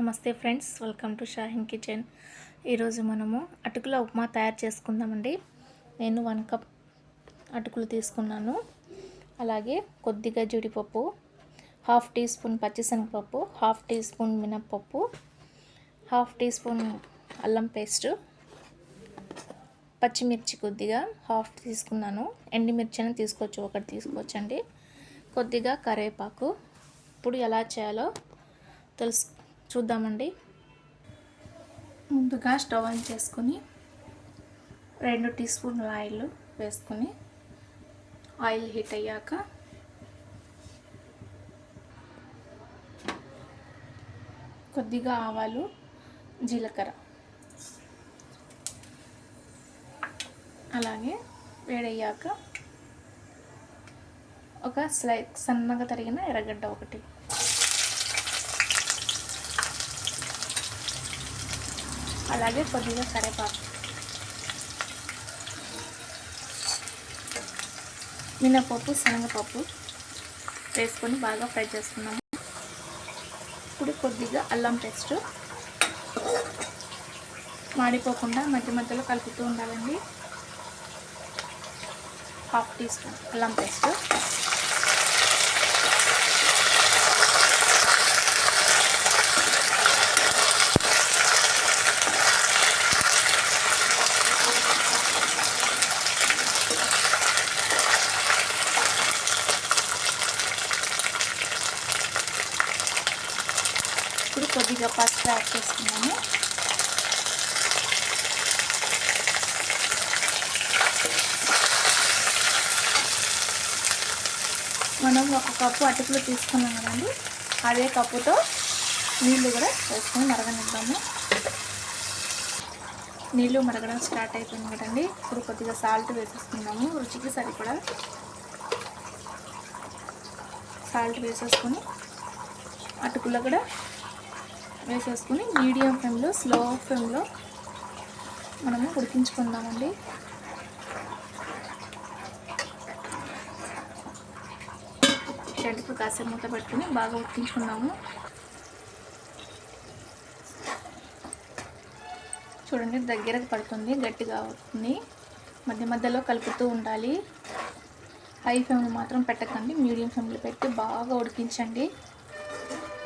నమస్తే friends, welcome to Shaheen kitchen. ఈరోజు మనము అటుకుల ఉప్మా తయారు చేసుకుందామండి. నేను 1 కప్ అటుకులు తీసుకున్నాను. అలాగే కొద్దిగా జీడిపప్పు, 1/2 టీ స్పూన్ పచ్చిశనగపప్పు, 1/2 టీ స్పూన్ మినప్పప్పు, 1/2 టీ స్పూన్ అల్లం పేస్ట్, పచ్చిమిర్చి కొద్దిగా 1/2 తీసుకున్నాను. ఎండుమిర్చి అని తీసుకోవచ్చు, ఒకటి తీసుకోవచ్చండి. కొద్దిగా కరివేపాకు. ఇప్పుడు ఎలా చేయాలో చూద్దామండి. ముందుగా స్టవ్ ఆన్ చేసుకొని 2 టీ స్పూన్ల ఆయిల్ వేసుకొని ఆయిల్ హీట్ అయ్యాక కొద్దిగా ఆవాలు, జీలకర్ర, అలాగే వేడయ్యాక ఒక సన్నగా తరిగిన ఎర్రగడ్డ ఒకటి, అలాగే కొద్దిగా కరివేపాకు, మినపప్పు, శనగపప్పు వేసుకొని బాగా ఫ్రై చేసుకున్నాము. ఇప్పుడు కొద్దిగా అల్లం పేస్ట్, మాడిపోకుండా మధ్య మధ్యలో కలుపుతూ ఉండాలండి. 1/2 టీ స్పూన్ అల్లం పేస్ట్, ఇప్పుడు కొద్దిగా పసుపు యాడ్ చేసుకున్నాము. మనం 1 కప్పు అటుకులు తీసుకున్నాం కదండి, అదే కప్పుతో నీళ్ళు కూడా వేసుకొని మరగనిద్దాము. నీళ్ళు మరగడం స్టార్ట్ అయిపోయింది కదండి. ఇప్పుడు కొద్దిగా సాల్ట్ వేసేసుకుందాము. రుచికి సరిపడా సాల్ట్ వేసేసుకొని అటుకులు కూడా వేసేసుకొని మీడియం ఫ్లేమ్లో, స్లో ఫ్లేమ్లో మనము ఉడికించుకుందామండి. షెడ్కు కాసేపు మూత పెట్టుకుని బాగా ఉడికించుకుందాము. చూడండి, దగ్గరకు పడుతుంది, గట్టిగా అవుతుంది. మధ్య మధ్యలో కలుపుతూ ఉండాలి. హై ఫ్లేమ్లో మాత్రం పెట్టకండి, మీడియం ఫ్లేమ్లో పెట్టి బాగా ఉడికించండి.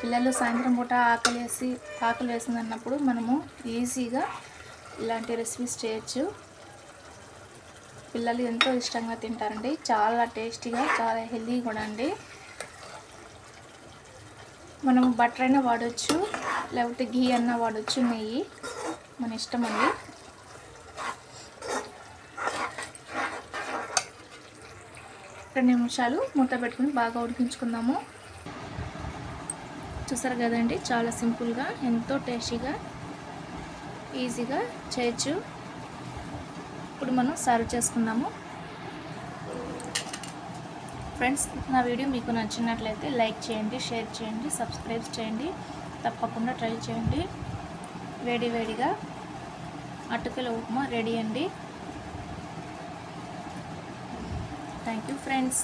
పిల్లలు సాయంత్రం పూట ఆకలి వేసింది అన్నప్పుడు మనము ఈజీగా ఇలాంటి రెసిపీస్ చేయొచ్చు. పిల్లలు ఎంతో ఇష్టంగా తింటారండి. చాలా టేస్టీగా, చాలా హెల్తీ కూడా అండి. మనము బటర్ అయినా వాడచ్చు, లేకపోతే ఘీ అన్నా వాడచ్చు, నెయ్యి మన ఇష్టం అండి. రెండు నిమిషాలు మూత పెట్టుకుని బాగా ఉడికించుకుందాము. చూసారు కదండి, చాలా సింపుల్గా, ఎంతో టేస్టీగా, ఈజీగా చేయొచ్చు. ఇప్పుడు మనం సర్వ్ చేసుకుందాము. ఫ్రెండ్స్, నా వీడియో మీకు నచ్చినట్లయితే లైక్ చేయండి, షేర్ చేయండి, సబ్స్క్రైబ్ చేయండి. తప్పకుండా ట్రై చేయండి. వేడి వేడిగా అటుకుల ఉప్మా రెడీ అండి. Thank you friends.